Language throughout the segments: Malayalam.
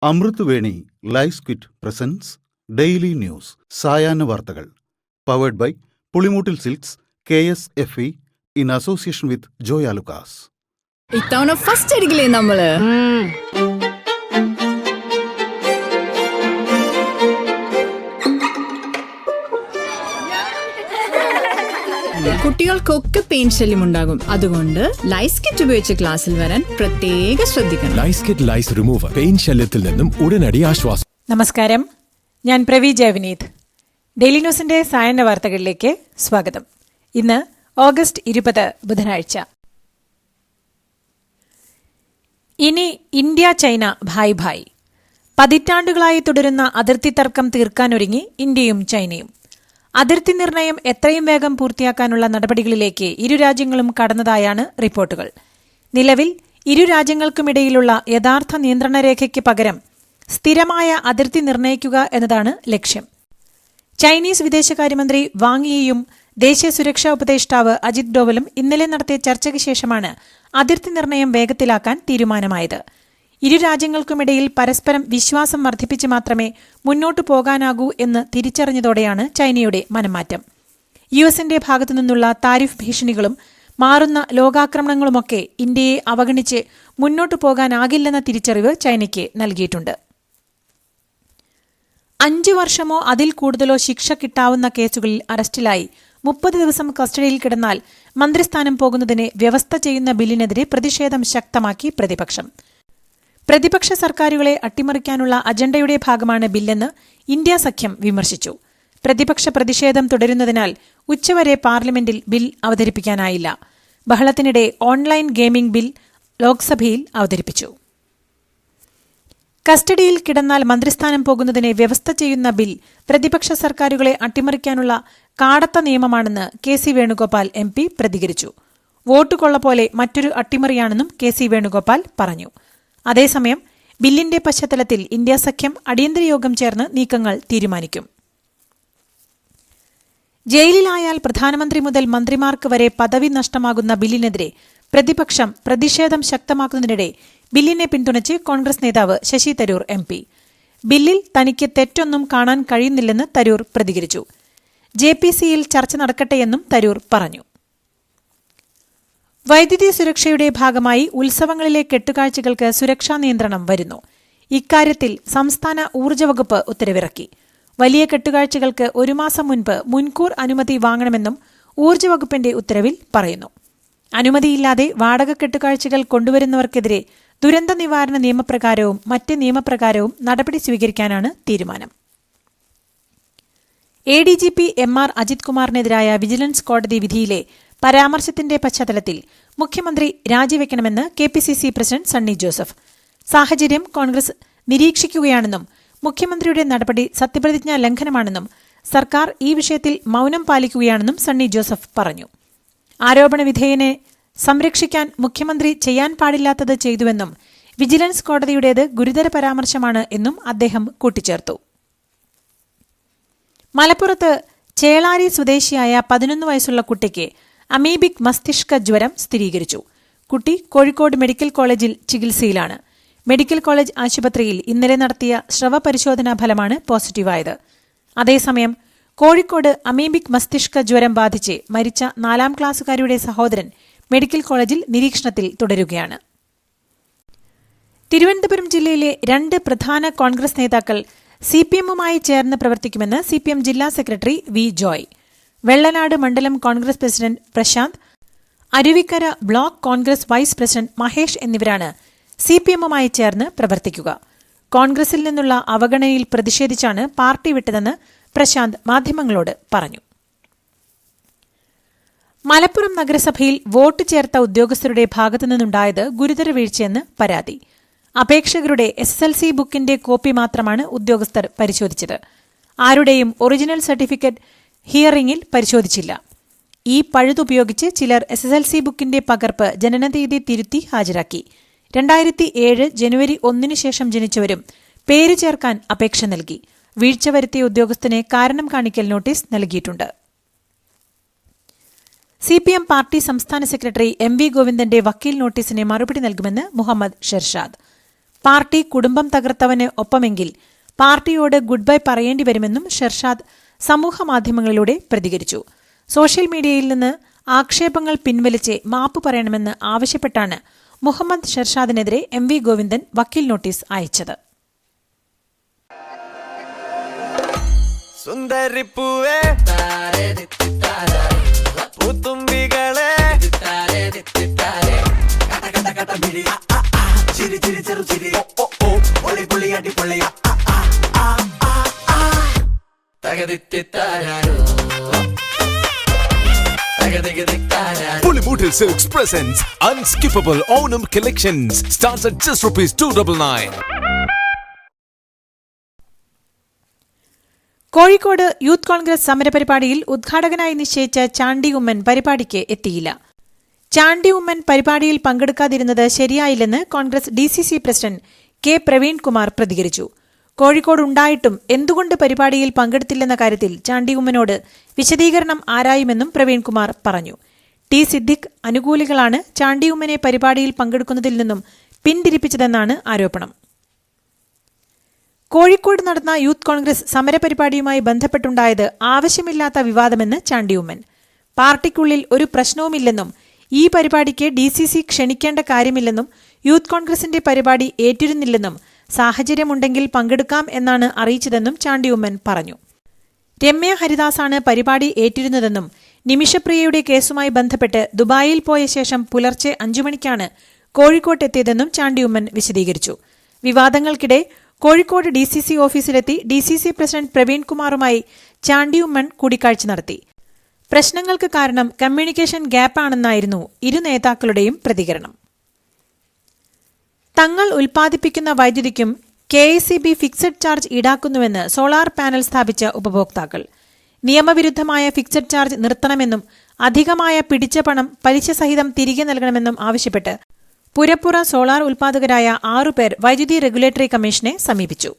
അമൃത് Veni life quit presents daily news സായാഹ്ന വാർത്തകൾ powered by Pulimoottil silks KSFE in association with Joyalukkas. ഇത്തവണ ഫസ്റ്റ് അടിക്കില്ലേ നമ്മള്? കുട്ടികൾക്കൊക്കെ പെയിൻ ശല്യം ഉണ്ടാകും. അതുകൊണ്ട് ലൈസ് കിറ്റ് ഉപയോഗിച്ച് ക്ലാസ്സിൽ വരാൻ പ്രത്യേക ശ്രദ്ധിക്കണം. ലൈസ് കിറ്റ് ലൈസ് റിമൂവർ പെയിൻ ശല്യത്തിൽ നിന്നും ഉടനടി ആശ്വാസം. നമസ്കാരം, ഞാൻ പ്രവി ജയവിനീത്. ഡെയിലി ന്യൂസിന്റെ സായന്ന വാർത്തകളിലേക്ക് സ്വാഗതം. ഇന്ന് ഓഗസ്റ്റ് 20 ബുധനാഴ്ച. ഇനി ഇന്ത്യ ചൈന ഭായ് ഭായ്. പതിറ്റാണ്ടുകളായി തുടരുന്ന അതിർത്തി തർക്കം തീർക്കാനൊരുങ്ങി ഇന്ത്യയും ചൈനയും. അതിർത്തി നിർണയം എത്രയും വേഗം പൂർത്തിയാക്കാനുള്ള നടപടികളിലേക്ക് ഇരു രാജ്യങ്ങളും കടന്നതായാണ് റിപ്പോർട്ടുകൾ. നിലവിൽ ഇരു രാജ്യങ്ങൾക്കുമിടയിലുള്ള യഥാർത്ഥ നിയന്ത്രണരേഖയ്ക്ക് പകരം സ്ഥിരമായ അതിർത്തി നിർണയിക്കുക എന്നതാണ് ലക്ഷ്യം. ചൈനീസ് വിദേശകാര്യമന്ത്രി വാങ് യിയും ദേശീയ സുരക്ഷാ ഉപദേഷ്ടാവ് അജിത് ഡോവലും ഇന്നലെ നടത്തിയ ചർച്ചയ്ക്ക് ശേഷമാണ് അതിർത്തി നിർണയം വേഗത്തിലാക്കാൻ തീരുമാനമായത്. ഇരു രാജ്യങ്ങൾക്കുമിടയിൽ പരസ്പരം വിശ്വാസം വർദ്ധിപ്പിച്ച് മാത്രമേ മുന്നോട്ടു പോകാനാകൂ എന്ന് തിരിച്ചറിഞ്ഞതോടെയാണ് ചൈനയുടെ മനംമാറ്റം. യുഎസിന്റെ ഭാഗത്തുനിന്നുള്ള താരിഫ് ഭീഷണികളും മാറുന്ന ലോകാക്രമണങ്ങളുമൊക്കെ ഇന്ത്യയെ അവഗണിച്ച് മുന്നോട്ടു പോകാനാകില്ലെന്ന തിരിച്ചറിവ് ചൈനയ്ക്ക് നൽകിയിട്ടുണ്ട്. 5 വർഷമോ അതിൽ കൂടുതലോ ശിക്ഷ കിട്ടാവുന്ന കേസുകളിൽ അറസ്റ്റിലായി 30 ദിവസം കസ്റ്റഡിയിൽ കിടന്നാൽ മന്ത്രിസ്ഥാനം പോകുന്നതിന് വ്യവസ്ഥ ചെയ്യുന്ന ബില്ലിനെതിരെ പ്രതിഷേധം ശക്തമാക്കി പ്രതിപക്ഷം. പ്രതിപക്ഷ സർക്കാരുകളെ അട്ടിമറിക്കാനുള്ള അജണ്ടയുടെ ഭാഗമാണ് ബില്ലെന്ന് ഇന്ത്യ സഖ്യം വിമർശിച്ചു. പ്രതിപക്ഷ പ്രതിഷേധം തുടരുന്നതിനാൽ ഉച്ചവരെ പാർലമെന്റിൽ ബിൽ അവതരിപ്പിക്കാനായില്ല. ബഹളത്തിനിടെ ഓൺലൈൻ ഗെയിമിംഗ് ബിൽ ലോക്സഭയിൽ അവതരിപ്പിച്ചു. കസ്റ്റഡിയിൽ കിടന്നാൽ മന്ത്രിസ്ഥാനം പോകുന്നതിനെ വ്യവസ്ഥ ചെയ്യുന്ന ബിൽ പ്രതിപക്ഷ സർക്കാരുകളെ അട്ടിമറിക്കാനുള്ള കാടത്ത നിയമമാണെന്ന് KC വേണുഗോപാൽ MP പ്രതികരിച്ചു. വോട്ടുകൊള്ള പോലെ മറ്റൊരു അട്ടിമറിയാണെന്നും KC വേണുഗോപാൽ പറഞ്ഞു. അതേസമയം ബില്ലിന്റെ പശ്ചാത്തലത്തിൽ ഇന്ത്യ സഖ്യം അടിയന്തര യോഗം ചേർന്ന് നീക്കങ്ങൾ തീരുമാനിക്കും. ജയിലിലായാൽ പ്രധാനമന്ത്രി മുതൽ മന്ത്രിമാർക്ക് വരെ പദവി നഷ്ടമാകുന്ന ബില്ലിനെതിരെ പ്രതിപക്ഷം പ്രതിഷേധം ശക്തമാക്കുന്നതിനിടെ ബില്ലിനെ പിന്തുണച്ച് കോൺഗ്രസ് നേതാവ് ശശി തരൂർ MP. ബില്ലിൽ തനിക്ക് തെറ്റൊന്നും കാണാൻ കഴിയുന്നില്ലെന്ന് തരൂർ പ്രതികരിച്ചു. JPC-യിൽ ചർച്ച നടക്കട്ടെയെന്നും തരൂർ പറഞ്ഞു. വൈദ്യുതി സുരക്ഷയുടെ ഭാഗമായി ഉത്സവങ്ങളിലെ കെട്ടുകാഴ്ചകൾക്ക് സുരക്ഷാ നിയന്ത്രണം വരുന്നു. ഇക്കാര്യത്തിൽ സംസ്ഥാന ഊർജ്ജ വകുപ്പ് ഉത്തരവിറക്കി. വലിയ കെട്ടുകാഴ്ചകൾക്ക് 1 മാസം മുൻപ് മുൻകൂർ അനുമതി വാങ്ങണമെന്നും ഊർജ്ജ വകുപ്പിന്റെ ഉത്തരവിൽ പറയുന്നു. അനുമതിയില്ലാതെ വാടക കെട്ടുകാഴ്ചകൾ കൊണ്ടുവരുന്നവർക്കെതിരെ ദുരന്ത നിവാരണ നിയമപ്രകാരവും മറ്റ് നിയമപ്രകാരവും നടപടി സ്വീകരിക്കാനാണ് തീരുമാനം. ADGP MR അജിത് കുമാറിനെതിരായ വിജിലൻസ് കോടതി വിധിയിലെ പരാമർശത്തിന്റെ പശ്ചാത്തലത്തിൽ മുഖ്യമന്ത്രി രാജിവെക്കണമെന്ന് KPCC പ്രസിഡന്റ് സണ്ണി ജോസഫ്. സാഹചര്യം കോൺഗ്രസ് നിരീക്ഷിക്കുകയാണെന്നും മുഖ്യമന്ത്രിയുടെ നടപടി സത്യപ്രതിജ്ഞാ ലംഘനമാണെന്നും സർക്കാർ ഈ വിഷയത്തിൽ മൌനം പാലിക്കുകയാണെന്നും സണ്ണി ജോസഫ് പറഞ്ഞു. ആരോപണ വിധേയനെ സംരക്ഷിക്കാൻ മുഖ്യമന്ത്രി ചെയ്യാൻ പാടില്ലാത്തത് ചെയ്തുവെന്നും വിജിലൻസ് കോടതിയുടേത് ഗുരുതര പരാമർശമാണ് എന്നും അദ്ദേഹം കൂട്ടിച്ചേർത്തു. മലപ്പുറത്ത് ചേളാരി സ്വദേശിയായ 11 വയസ്സുള്ള കുട്ടിക്ക് അമീബിക് മസ്തിഷ്ക ജ്വരം സ്ഥിരീകരിച്ചു. കുട്ടി കോഴിക്കോട് മെഡിക്കൽ കോളേജിൽ ചികിത്സയിലാണ്. മെഡിക്കൽ കോളേജ് ആശുപത്രിയിൽ ഇന്നലെ നടത്തിയ സ്രവപരിശോധനാ ഫലമാണ് പോസിറ്റീവായത്. അതേസമയം കോഴിക്കോട് അമീബിക് മസ്തിഷ്ക ജ്വരം ബാധിച്ച് മരിച്ച 4ാം ക്ലാസുകാരിയുടെ സഹോദരൻ മെഡിക്കൽ കോളേജിൽ നിരീക്ഷണത്തിൽ തുടരുകയാണ്. തിരുവനന്തപുരം ജില്ലയിലെ 2 പ്രധാന കോൺഗ്രസ് നേതാക്കൾ CPM-മായി ചേർന്ന് പ്രവർത്തിക്കുമെന്ന് CPM ജില്ലാ സെക്രട്ടറി V. ജോയ്. വെള്ളനാട് മണ്ഡലം Congress president Prashanth, Aruvikkara block Congress vice president Mahesh എന്നിവരാണ് CPM-മായി ചേർന്ന് പ്രവർത്തിക്കുക. കോൺഗ്രസിൽ നിന്നുള്ള അവഗണനയിൽ പ്രതിഷേധിച്ചാണ് പാർട്ടി വിട്ടതെന്ന് പ്രശാന്ത് മാധ്യമങ്ങളോട് പറഞ്ഞു. മലപ്പുറം നഗരസഭയിൽ വോട്ട് ചേർത്ത ഉദ്യോഗസ്ഥരുടെ ഭാഗത്തുനിന്നുണ്ടായത് ഗുരുതര വീഴ്ചയെന്ന് പരാതി. അപേക്ഷകരുടെ SSLC ബുക്കിന്റെ കോപ്പി മാത്രമാണ് ഉദ്യോഗസ്ഥർ പരിശോധിച്ചത്. ആരുടെയും ഒറിജിനൽ സർട്ടിഫിക്കറ്റ് ഹിയറിംഗിൽ പരിശോധിച്ചില്ല. ഈ പഴുതുപയോഗിച്ച് ചിലർ SSLC ബുക്കിന്റെ പകർപ്പ് ജനനതീയതി തിരുത്തി ഹാജരാക്കി. 2007 ജനുവരി 1 ശേഷം ജനിച്ചവരും പേര് ചേർക്കാൻ അപേക്ഷ നൽകി. വീഴ്ച വരുത്തിയ ഉദ്യോഗസ്ഥന് കാരണം കാണിക്കൽ നോട്ടീസ് നൽകിയിട്ടുണ്ട്. CPM പാർട്ടി സംസ്ഥാന സെക്രട്ടറി MV ഗോവിന്ദന്റെ വക്കീൽ നോട്ടീസിന് മറുപടി നൽകുമെന്ന് മുഹമ്മദ് ഷെർഷാദ്. പാർട്ടി കുടുംബം തകർത്തവന് ഒപ്പമെങ്കിൽ പാർട്ടിയോട് ഗുഡ് ബൈ പറയേണ്ടി വരുമെന്നും ഷെർഷാദ് സമൂഹമാധ്യമങ്ങളിലൂടെ പ്രതികരിച്ചു. സോഷ്യൽ മീഡിയയിൽ നിന്ന് ആക്ഷേപങ്ങൾ പിൻവലിച്ച് മാപ്പ് പറയണമെന്ന് ആവശ്യപ്പെട്ടാണ് മുഹമ്മദ് ഷെർഷാദിനെതിരെ MV ഗോവിന്ദൻ വക്കീൽ നോട്ടീസ് അയച്ചത്. സുന്ദരിപ്പൂവേ പൂത്തുമ്പികളെ Pulimutil Silks presents Unskippable Onam Collections. Starts at just ₹299. Kozhikode youth Congress സമരപരിപാടിയിൽ ഉദ്ഘാടകനായി നിശ്ചയിച്ച ചാണ്ടി ഉമ്മൻ പരിപാടിക്ക് എത്തിയില്ല. ചാണ്ടി ഉമ്മൻ പരിപാടിയിൽ പങ്കെടുക്കാതിരുന്നത് ശരിയായില്ലെന്ന് Congress DCC president K. Praveenkumar പ്രതികരിച്ചു. കോഴിക്കോടുണ്ടായിട്ടും എന്തുകൊണ്ട് പരിപാടിയിൽ പങ്കെടുത്തില്ലെന്ന കാര്യത്തിൽ ചാണ്ടി ഉമ്മനോട് വിശദീകരണം ആരായുമെന്നും പ്രവീൺകുമാർ പറഞ്ഞു. T. സിദ്ദിഖ് അനുകൂലികളാണ് ചാണ്ടി ഉമ്മനെ പരിപാടിയിൽ പങ്കെടുക്കുന്നതിൽ നിന്നും പിന്തിരിപ്പിച്ചതെന്നാണ് ആരോപണം. കോഴിക്കോട് നടന്ന യൂത്ത് കോൺഗ്രസ് സമരപരിപാടിയുമായി ബന്ധപ്പെട്ടുണ്ടായത് ആവശ്യമില്ലാത്ത വിവാദമെന്ന് ചാണ്ടി ഉമ്മൻ. പാർട്ടിക്കുള്ളിൽ ഒരു പ്രശ്നവുമില്ലെന്നും ഈ പരിപാടിക്ക് DCC ക്ഷണിക്കേണ്ട കാര്യമില്ലെന്നും യൂത്ത് കോൺഗ്രസിന്റെ പരിപാടി ഏറ്റിരുന്നില്ലെന്നും സാഹചര്യമുണ്ടെങ്കിൽ പങ്കെടുക്കാം എന്നാണ് അറിയിച്ചതെന്നും ചാണ്ടി ഉമ്മൻ പറഞ്ഞു. രമ്യ ഹരിദാസാണ് പരിപാടി ഏറ്റിരുന്നതെന്നും നിമിഷപ്രിയയുടെ കേസുമായി ബന്ധപ്പെട്ട് ദുബായിൽ പോയ ശേഷം പുലർച്ചെ 5 മണിക്കാണ് കോഴിക്കോട്ടെത്തിയതെന്നും ചാണ്ടി ഉമ്മൻ വിശദീകരിച്ചു. വിവാദങ്ങൾക്കിടെ കോഴിക്കോട് DCC ഓഫീസിലെത്തി DCC പ്രസിഡന്റ് പ്രവീൺകുമാറുമായി ചാണ്ടി ഉമ്മൻ കൂടിക്കാഴ്ച നടത്തി. പ്രശ്നങ്ങൾക്ക് കാരണം കമ്മ്യൂണിക്കേഷൻ ഗ്യാപ്പാണെന്നായിരുന്നു ഇരു നേതാക്കളുടെയും പ്രതികരണം. തങ്ങൾ ഉൽപ്പാദിപ്പിക്കുന്ന വൈദ്യുതിക്കും KICB ഫിക്സഡ് ചാർജ് ഈടാക്കുന്നുവെന്ന് സോളാർ പാനൽ സ്ഥാപിച്ച ഉപഭോക്താക്കൾ. നിയമവിരുദ്ധമായ ഫിക്സഡ് ചാർജ് നിർത്തണമെന്നും അധികമായ പിടിച്ച പണം പലിശ സഹിതം തിരികെ നൽകണമെന്നും ആവശ്യപ്പെട്ട് പുരപ്പുറ സോളാർ ഉൽപ്പാദകരായ 6 പേർ വൈദ്യുതി റെഗുലേറ്ററി കമ്മീഷനെ സമീപിച്ചു.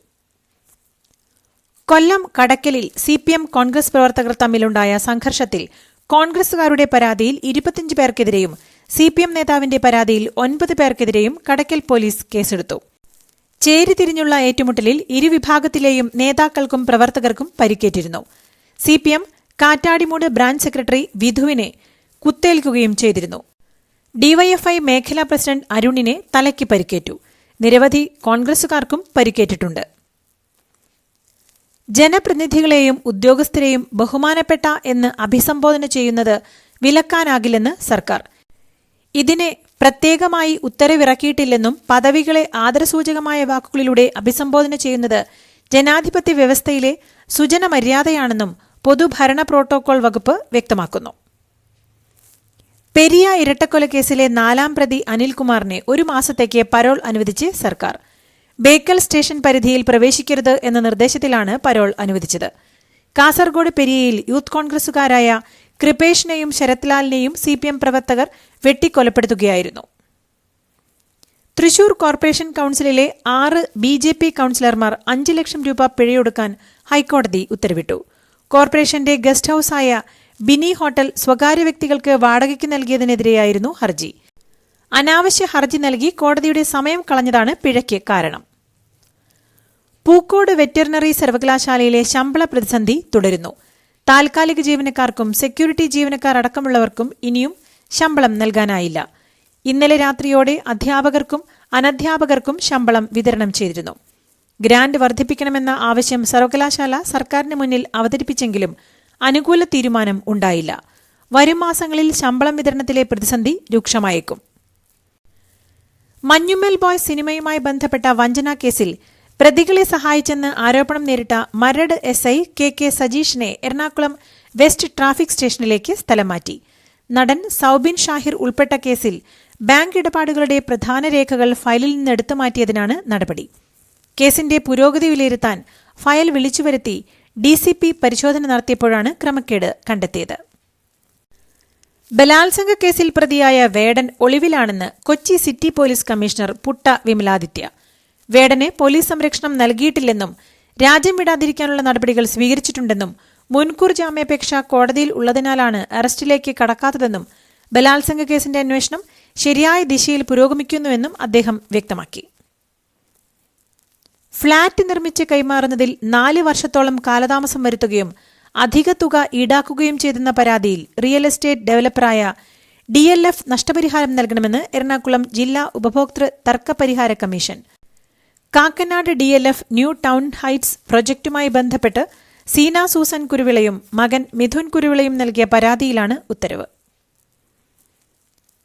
കൊല്ലം കടക്കലിൽ CPM കോൺഗ്രസ് പ്രവർത്തകർ തമ്മിലുണ്ടായ സംഘർഷത്തിൽ കോൺഗ്രസുകാരുടെ പരാതിയിൽ 25 പേർക്കെതിരെയും CPM നേതാവിന്റെ പരാതിയിൽ 9 പേർക്കെതിരെയും കടക്കൽ പോലീസ് കേസെടുത്തു. ചേരിതിരിഞ്ഞുള്ള ഏറ്റുമുട്ടലിൽ ഇരുവിഭാഗത്തിലെയും നേതാക്കൾക്കും പ്രവർത്തകർക്കും പരിക്കേറ്റിരുന്നു. CPM കാറ്റാടിമൂട് ബ്രാഞ്ച് സെക്രട്ടറി വിധുവിനെ കുത്തേൽക്കുകയും ചെയ്തിരുന്നു. DYFI മേഖലാ പ്രസിഡന്റ് അരുണിനെ തലയ്ക്ക് പരിക്കേറ്റു. നിരവധി കോൺഗ്രസുകാർക്കും പരിക്കേറ്റിട്ടുണ്ട്. ജനപ്രതിനിധികളെയും ഉദ്യോഗസ്ഥരെയും ബഹുമാനപ്പെട്ട എന്ന് അഭിസംബോധന ചെയ്യുന്നത് വിലക്കാനാകില്ലെന്ന് സർക്കാർ. ഇതിനെ പ്രത്യേകമായി ഉത്തരവിറക്കിയിട്ടില്ലെന്നും പദവികളെ ആദരസൂചകമായ വാക്കുകളിലൂടെ അഭിസംബോധന ചെയ്യുന്നത് ജനാധിപത്യ വ്യവസ്ഥയിലെ സുജന മര്യാദയാണെന്നും പൊതുഭരണ പ്രോട്ടോകോൾ വകുപ്പ് വ്യക്തമാക്കുന്നു. പെരിയ ഇരട്ടക്കൊലക്കേസിലെ 4ാം പ്രതി അനിൽകുമാറിനെ 1 മാസത്തേക്ക് പരോൾ അനുവദിച്ച് സർക്കാർ. ബേക്കൽ സ്റ്റേഷൻ പരിധിയിൽ പ്രവേശിക്കരുത് എന്ന നിർദ്ദേശത്തിലാണ് പരോൾ അനുവദിച്ചത്. കാസർഗോഡ് പെരിയയിൽ യൂത്ത് കോൺഗ്രസുകാരായ കൃപേഷിനെയും ശരത്ലാലിനെയും CPM പ്രവർത്തകർ വെട്ടിക്കൊലപ്പെടുത്തുകയായിരുന്നു. തൃശൂർ കോർപ്പറേഷൻ കൌൺസിലിലെ 6 BJP കൌൺസിലർമാർ 5 ലക്ഷം രൂപ പിഴയൊടുക്കാൻ ഹൈക്കോടതി ഉത്തരവിട്ടു. കോർപ്പറേഷന്റെ ഗസ്റ്റ് ഹൌസായ ബിനി ഹോട്ടൽ സ്വകാര്യ വ്യക്തികൾക്ക് വാടകയ്ക്ക് നൽകിയതിനെതിരെയായിരുന്നു ഹർജി. അനാവശ്യ ഹർജി നൽകി കോടതിയുടെ സമയം കളഞ്ഞതാണ് പിഴയ്ക്ക് കാരണം. പൂക്കോട് വെറ്ററിനറി സർവകലാശാലയിലെ ശമ്പള പ്രതിസന്ധി തുടരുന്നു. താൽക്കാലിക ജീവനക്കാർക്കും സെക്യൂരിറ്റി ജീവനക്കാർ അടക്കമുള്ളവർക്കും ഇനിയും ശമ്പളം നൽകാനായില്ല. ഇന്നലെ രാത്രിയോടെ അധ്യാപകർക്കും അനധ്യാപകർക്കും ശമ്പളം വിതരണം ചെയ്തിരുന്നു. ഗ്രാന്റ് വർദ്ധിപ്പിക്കണമെന്ന ആവശ്യം സർവകലാശാല സർക്കാരിന് മുന്നിൽ അവതരിപ്പിച്ചെങ്കിലും അനുകൂല തീരുമാനം ഉണ്ടായില്ല. വരും മാസങ്ങളിൽ ശമ്പളം വിതരണത്തിലെ പ്രതിസന്ധി രൂക്ഷമായേക്കും. മഞ്ഞുമ്മൽ ബോയ്സ് സിനിമയുമായി ബന്ധപ്പെട്ട വഞ്ചനാ കേസിൽ പ്രതികളെ സഹായിച്ചെന്ന് ആരോപണം നേരിട്ട മരട് SI KK സജീഷിനെ എറണാകുളം വെസ്റ്റ് ട്രാഫിക് സ്റ്റേഷനിലേക്ക് സ്ഥലം മാറ്റി. നടൻ സൌബിൻ ഷാഹിർ ഉൾപ്പെട്ട കേസിൽ ബാങ്ക് ഇടപാടുകളുടെ പ്രധാന രേഖകൾ ഫയലിൽ നിന്ന് എടുത്തു മാറ്റിയതിനാണ് നടപടി. കേസിന്റെ പുരോഗതി വിലയിരുത്താൻ ഫയൽ വിളിച്ചുവരുത്തി DCP പരിശോധന നടത്തിയപ്പോഴാണ് ക്രമക്കേട് കണ്ടെത്തിയത്. ബലാത്സംഗ കേസിൽ പ്രതിയായ വേടൻ ഒളിവിലാണെന്ന് Kochi city police commissioner Putta Vimaladitya. വേടന് പോലീസ് സംരക്ഷണം നൽകിയിട്ടില്ലെന്നും രാജ്യം വിടാതിരിക്കാനുള്ള നടപടികൾ സ്വീകരിച്ചിട്ടുണ്ടെന്നും മുൻകൂർ ജാമ്യാപേക്ഷ കോടതിയിൽ ഉള്ളതിനാലാണ് അറസ്റ്റിലേക്ക് കടക്കാത്തതെന്നും ബലാത്സംഗ കേസിന്റെ അന്വേഷണം ശരിയായ ദിശയിൽ പുരോഗമിക്കുന്നുവെന്നും അദ്ദേഹം വ്യക്തമാക്കി. ഫ്ളാറ്റ് നിർമ്മിച്ച് കൈമാറുന്നതിൽ 4 വർഷത്തോളം കാലതാമസം വരുത്തുകയും അധിക തുക ഈടാക്കുകയും ചെയ്തെന്ന പരാതിയിൽ റിയൽ എസ്റ്റേറ്റ് ഡെവലപ്പറായ DLF നഷ്ടപരിഹാരം നൽകണമെന്ന് എറണാകുളം ജില്ലാ ഉപഭോക്തൃ തർക്ക പരിഹാര commission. Kakkanad DLF new town heights പ്രൊജക്ടുമായി ബന്ധപ്പെട്ട് സീന സൂസൻ കുരുവിളയും മകൻ മിഥുൻ കുരുവിളയും നൽകിയ പരാതിയിലാണ് ഉത്തരവ്.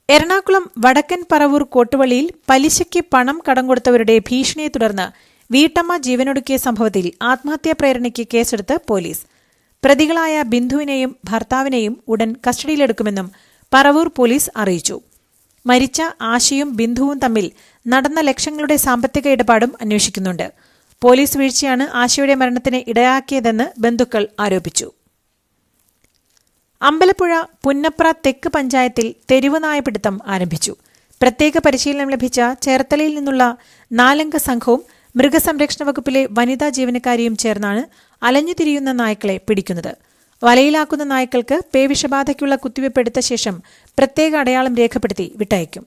എറണാകുളം വടക്കൻ പറവൂർ കോട്ടുവള്ളിയിൽ പലിശയ്ക്ക് പണം കടം കൊടുത്തവരുടെ ഭീഷണിയെ തുടർന്ന് വീട്ടമ്മ ജീവനൊടുക്കിയ സംഭവത്തിൽ ആത്മഹത്യാ പ്രേരണയ്ക്ക് കേസെടുത്ത് പോലീസ്. പ്രതികളായ ബിന്ദുവിനെയും ഭർത്താവിനെയും ഉടൻ കസ്റ്റഡിയിലെടുക്കുമെന്നും പറവൂർ പോലീസ് അറിയിച്ചു. മരിച്ച ആശയും ബിന്ദുവും തമ്മിൽ നടന്ന ലക്ഷങ്ങളുടെ സാമ്പത്തിക ഇടപാടും അന്വേഷിക്കുന്നുണ്ട്. പോലീസ് വീഴ്ചയാണ് ആശയുടെ മരണത്തിന് ഇടയാക്കിയതെന്ന് ബന്ധുക്കൾ ആരോപിച്ചു. അമ്പലപ്പുഴ പുന്നപ്ര തെക്ക് പഞ്ചായത്തിൽ തെരുവുനായപിടുത്തം ആരംഭിച്ചു. പ്രത്യേക പരിശീലനം ലഭിച്ച ചേർത്തലയിൽ നിന്നുള്ള 4-അംഗ സംഘവും മൃഗസംരക്ഷണ വകുപ്പിലെ വനിതാ ജീവനക്കാരിയും ചേർന്നാണ് അലഞ്ഞുതിരിയുന്ന നായ്ക്കളെ പിടിക്കുന്നത്. വലയിലാക്കുന്ന നായ്ക്കൾക്ക് പേവിഷബാധയ്ക്കുള്ള കുത്തിവയ്പ് എടുത്ത ശേഷം പ്രത്യേക അടയാളം രേഖപ്പെടുത്തി വിട്ടയക്കും.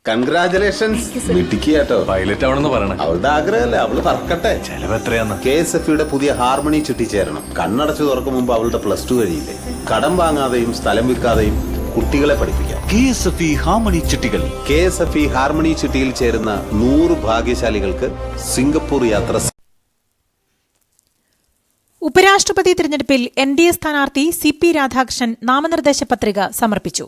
കൺഗ്രാചുലേഷൻസ്. മിടുക്കിയാട്ടോ. പൈലറ്റ് ആവണമെന്ന് പറയണേ. അവളുടെ ആഗ്രഹമല്ലേ, അവള് പറക്കട്ടെ. ചെലവ് എത്രയാന്ന്? KSFE പുതിയ ഹാർമണി ചിട്ടി ചേരണം. കണ്ണടച്ചു തുറക്കും മുമ്പ് അവളുടെ +2 കഴിയില്ലേ. കടം വാങ്ങാതെയും സ്ഥലം വിൽക്കാതെയും കുട്ടികളെ പഠിപ്പിക്കാം. KSFE ഹാർമണി ചിട്ടികൾ. KSFE ഹാർമണി ചിട്ടിയിൽ ചേരുന്ന 100 ഭാഗ്യശാലികൾക്ക് സിംഗപ്പൂർ യാത്ര. ഉപരാഷ്ട്രപതി തിരഞ്ഞെടുപ്പിൽ NDA സ്ഥാനാർത്ഥി CP രാധാകൃഷ്ണൻ നാമനിർദ്ദേശ പത്രിക സമർപ്പിച്ചു.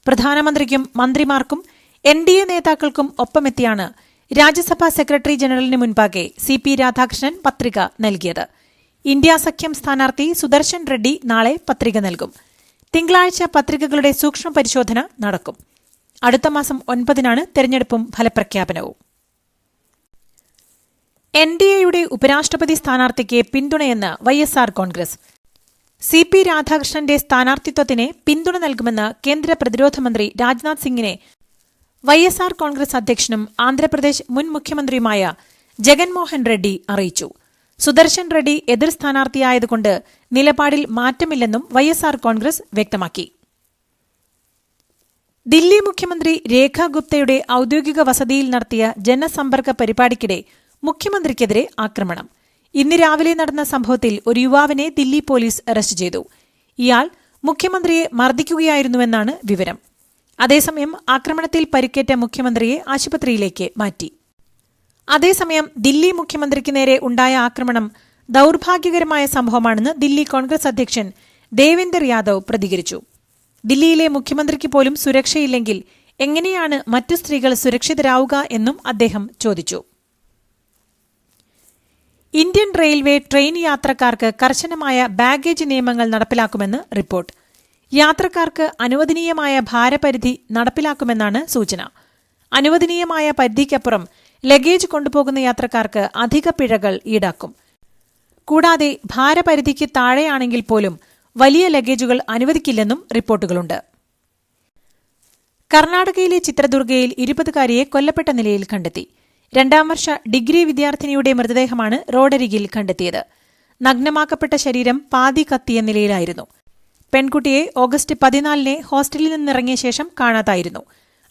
പ്രധാനമന്ത്രിക്കും മന്ത്രിമാർക്കും NDA നേതാക്കൾക്കും ഒപ്പമെത്തിയാണ് രാജ്യസഭാ സെക്രട്ടറി ജനറലിന് മുൻപാകെ CP രാധാകൃഷ്ണൻ പത്രിക നൽകിയത്. ഇന്ത്യ സഖ്യം സ്ഥാനാർത്ഥി സുദർശൻ റെഡ്ഡി നാളെ പത്രിക നൽകും. തിങ്കളാഴ്ച പത്രികകളുടെ സൂക്ഷ്മ പരിശോധന നടക്കും. അടുത്ത മാസം 9-നാണ് തെരഞ്ഞെടുപ്പും ഫലപ്രഖ്യാപനവും. NDAയുടെ ഉപരാഷ്ട്രപതി സ്ഥാനാർത്ഥിക്ക് പിന്തുണയെന്ന് YSR കോൺഗ്രസ്. CP രാധാകൃഷ്ണന്റെ സ്ഥാനാർത്ഥിത്വത്തിന് പിന്തുണ നൽകുമെന്ന് കേന്ദ്ര പ്രതിരോധ മന്ത്രി രാജ്നാഥ് സിംഗിനെ YSR കോൺഗ്രസ് അധ്യക്ഷനും ആന്ധ്രാപ്രദേശ് മുൻ മുഖ്യമന്ത്രിയുമായ ജഗൻമോഹൻ റെഡ്ഡി അറിയിച്ചു. സുദർശൻ റെഡ്ഡി എതിർ സ്ഥാനാർത്ഥിയായതുകൊണ്ട് നിലപാടിൽ മാറ്റമില്ലെന്നും YSR കോൺഗ്രസ് വ്യക്തമാക്കി. ദില്ലി മുഖ്യമന്ത്രി രേഖ ഗുപ്തയുടെ ഔദ്യോഗിക വസതിയിൽ നടത്തിയ ജനസമ്പർക്ക പരിപാടിക്കിടെ മുഖ്യമന്ത്രിക്കെതിരെ ആക്രമണം. ഇന്ന് രാവിലെ നടന്ന സംഭവത്തിൽ ഒരു യുവാവിനെ ദില്ലി പോലീസ് അറസ്റ്റ് ചെയ്തു. ഇയാൾ മുഖ്യമന്ത്രിയെ മർദ്ദിക്കുകയായിരുന്നുവെന്നാണ് വിവരം. അതേസമയം ആക്രമണത്തിൽ പരിക്കേറ്റ മുഖ്യമന്ത്രിയെ ആശുപത്രിയിലേക്ക് മാറ്റി. അതേസമയം ദില്ലി മുഖ്യമന്ത്രിക്ക് നേരെ ഉണ്ടായ ആക്രമണം ദൌർഭാഗ്യകരമായ സംഭവമാണെന്ന് ദില്ലി കോൺഗ്രസ് അധ്യക്ഷൻ ദേവേന്ദർ യാദവ് പ്രതികരിച്ചു. ദില്ലിയിലെ മുഖ്യമന്ത്രിക്ക് പോലും സുരക്ഷയില്ലെങ്കിൽ എങ്ങനെയാണ് മറ്റു സ്ത്രീകൾ സുരക്ഷിതരാവുക എന്നും അദ്ദേഹം ചോദിച്ചു. ഇന്ത്യൻ റെയിൽവേ ട്രെയിൻ യാത്രക്കാർക്ക് കർശനമായ ബാഗേജ് നിയമങ്ങൾ നടപ്പിലാക്കുമെന്ന് റിപ്പോർട്ട്. യാത്രക്കാർക്ക് അനുവദനീയമായ ഭാരപരിധി നടപ്പിലാക്കുമെന്നാണ് സൂചന. അനുവദനീയമായ പരിധിക്കപ്പുറം ലഗേജ് കൊണ്ടുപോകുന്ന യാത്രക്കാർക്ക് അധിക പിഴകൾ ഈടാക്കും. കൂടാതെ ഭാരപരിധിക്ക് താഴെയാണെങ്കിൽ പോലും വലിയ ലഗേജുകൾ അനുവദിക്കില്ലെന്നും റിപ്പോർട്ടുകളുണ്ട്. കർണാടകയിലെ ചിത്രദുർഗയിൽ 20കാരിയെ കൊല്ലപ്പെട്ട നിലയിൽ കണ്ടെത്തി. 2ാം വർഷ ഡിഗ്രി വിദ്യാർത്ഥിനിയുടെ മൃതദേഹമാണ് റോഡരികിൽ കണ്ടെത്തിയത്. നഗ്നമാക്കപ്പെട്ട ശരീരം പാതി കത്തിയ നിലയിലായിരുന്നു. പെൺകുട്ടിയെ ഓഗസ്റ്റ് 14-ന് ഹോസ്റ്റലിൽ നിന്നിറങ്ങിയ ശേഷം കാണാതായിരുന്നു.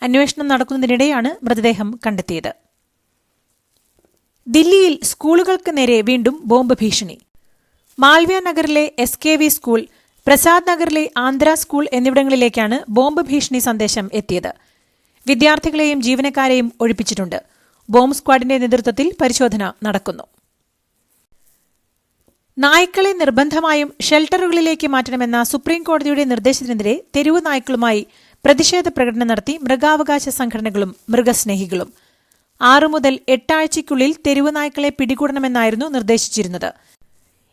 അന്വേഷണം നടക്കുന്നതിനിടെയാണ് മൃതദേഹം കണ്ടെത്തിയത്. ദില്ലിയിൽ സ്കൂളുകൾക്ക് നേരെ വീണ്ടും ബോംബ് ഭീഷണി. മാൽവ്യ നഗറിലെ SKV സ്കൂൾ, പ്രസാദ് നഗറിലെ ആന്ധ്ര സ്കൂൾ എന്നിവിടങ്ങളിലേക്കാണ് ബോംബ് ഭീഷണി സന്ദേശം എത്തിയത്. വിദ്യാർത്ഥികളെയും ജീവനക്കാരെയും ഒഴിപ്പിച്ചിട്ടുണ്ട്. ബോംബ് സ്ക്വാഡിന്റെ നേതൃത്വത്തിൽ പരിശോധന നടക്കുന്നു. നായ്ക്കളെ നിർബന്ധമായും ഷെൽട്ടറുകളിലേക്ക് മാറ്റണമെന്ന സുപ്രീംകോടതിയുടെ നിർദ്ദേശത്തിനെതിരെ തെരുവു നായ്ക്കളുമായി പ്രതിഷേധ പ്രകടനം നടത്തി മൃഗാവകാശ സംഘടനകളും മൃഗസ്നേഹികളും. 6 മുതൽ 8 ആഴ്ചയ്ക്കുള്ളിൽ തെരുവു നായ്ക്കളെ പിടികൂടണമെന്നായിരുന്നു നിർദ്ദേശിച്ചിരുന്നത്.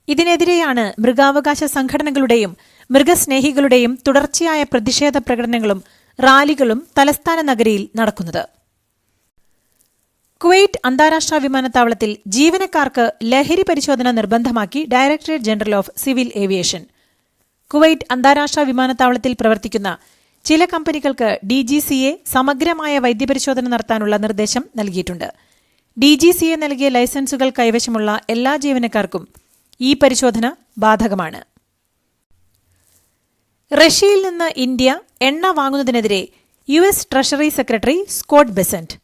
ഇതിനെതിരെയാണ് മൃഗാവകാശ സംഘടനകളുടെയും മൃഗസ്നേഹികളുടെയും തുടർച്ചയായ പ്രതിഷേധ പ്രകടനങ്ങളും റാലികളും തലസ്ഥാന നഗരിയിൽ നടക്കുന്നത്. കുവൈറ്റ് അന്താരാഷ്ട്ര വിമാനത്താവളത്തിൽ ജീവനക്കാർക്ക് ലഹരി പരിശോധന നിർബന്ധമാക്കി directorate general of civil aviation. Kuwait അന്താരാഷ്ട്ര വിമാനത്താവളത്തിൽ പ്രവർത്തിക്കുന്ന ചില കമ്പനികൾക്ക് DGCA സമഗ്രമായ വൈദ്യപരിശോധന നടത്താനുള്ള നിർദ്ദേശം നൽകിയിട്ടുണ്ട്. DGCA നൽകിയ ലൈസൻസുകൾ കൈവശമുള്ള എല്ലാ ജീവനക്കാർക്കും ഈ പരിശോധന ബാധകമാണ്. റഷ്യയിൽ നിന്ന് ഇന്ത്യ എണ്ണ വാങ്ങുന്നതിനെതിരെ US treasury secretary Scott Bessent.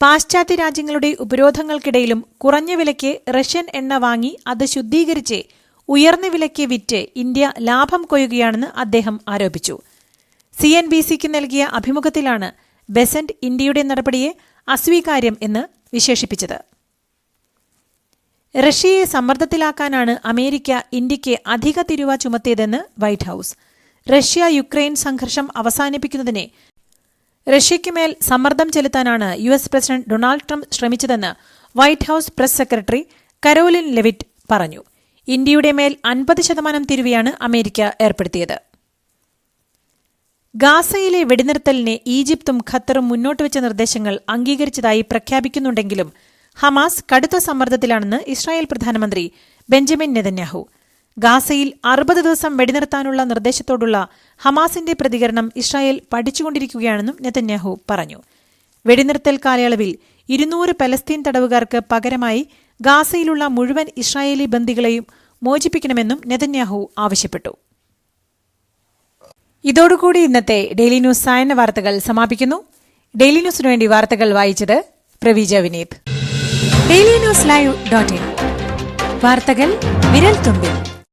പാശ്ചാത്യ രാജ്യങ്ങളുടെ ഉപരോധങ്ങൾക്കിടയിലും കുറഞ്ഞ വിലയ്ക്ക് റഷ്യൻ എണ്ണ വാങ്ങി അത് ശുദ്ധീകരിച്ച് ഉയർന്ന വിലയ്ക്ക് വിറ്റ് ഇന്ത്യ ലാഭം കൊയ്യുകയാണെന്ന് അദ്ദേഹം ആരോപിച്ചു. CNBC-ക്ക് നൽകിയ അഭിമുഖത്തിലാണ് ബെസന്റ് ഇന്ത്യയുടെ നടപടിയെ അസ്വീകാര്യം എന്ന് വിശേഷിപ്പിച്ചത്. റഷ്യയെ സമ്മർദ്ദത്തിലാക്കാനാണ് അമേരിക്ക ഇന്ത്യയ്ക്ക് അധിക തിരുവ ചുമത്തിയതെന്ന് വൈറ്റ് ഹൌസ്. റഷ്യ-യുക്രൈൻ സംഘർഷം അവസാനിപ്പിക്കുന്നതിനെ റഷ്യയ്ക്കുമേൽ സമ്മർദ്ദം ചെലുത്താനാണ് US പ്രസിഡന്റ് ഡൊണാൾഡ് ട്രംപ് ശ്രമിച്ചതെന്ന് White House press secretary Karoline Leavitt പറഞ്ഞു. ഇന്ത്യയുടെ മേൽ 50% തിരുവയാണ് അമേരിക്ക ഏർപ്പെടുത്തിയത്. ഗാസയിലെ വെടിനിർത്തലിനെ ഈജിപ്തും ഖത്തറും മുന്നോട്ടുവച്ച നിർദ്ദേശങ്ങൾ അംഗീകരിച്ചതായി പ്രഖ്യാപിക്കുന്നുണ്ടെങ്കിലും ഹമാസ് കടുത്ത സമ്മർദ്ദത്തിലാണെന്ന് ഇസ്രായേൽ പ്രധാനമന്ത്രി ബെഞ്ചമിൻ നെതന്യാഹു. ഗാസയിൽ 60 ദിവസം വെടിനിർത്താനുള്ള നിർദ്ദേശത്തോടുള്ള ഹമാസിന്റെ പ്രതികരണം ഇസ്രായേൽ പഠിച്ചുകൊണ്ടിരിക്കുകയാണെന്നും നെതന്യാഹു പറഞ്ഞു. വെടിനിർത്തൽ കാലയളവിൽ 200 പലസ്തീൻ തടവുകാർക്ക് പകരമായി ഗാസയിലുള്ള മുഴുവൻ ഇസ്രായേലി ബന്ദികളെയും മോചിപ്പിക്കണമെന്നും നെതന്യാഹു ആവശ്യപ്പെട്ടു. ഇതോടുകൂടി ഇന്നത്തെ ഡെയിലി ന്യൂസ് സായന്ന വാർത്തകൾ സമാപിക്കുന്നു. ഡെയിലി ന്യൂസിനു വേണ്ടി വാർത്തകൾ വായിച്ചത് പ്രവീജ വിനീത്. DailyNewsLive.in വാർത്തകൾ വിരൽ തുമ്പിൽ.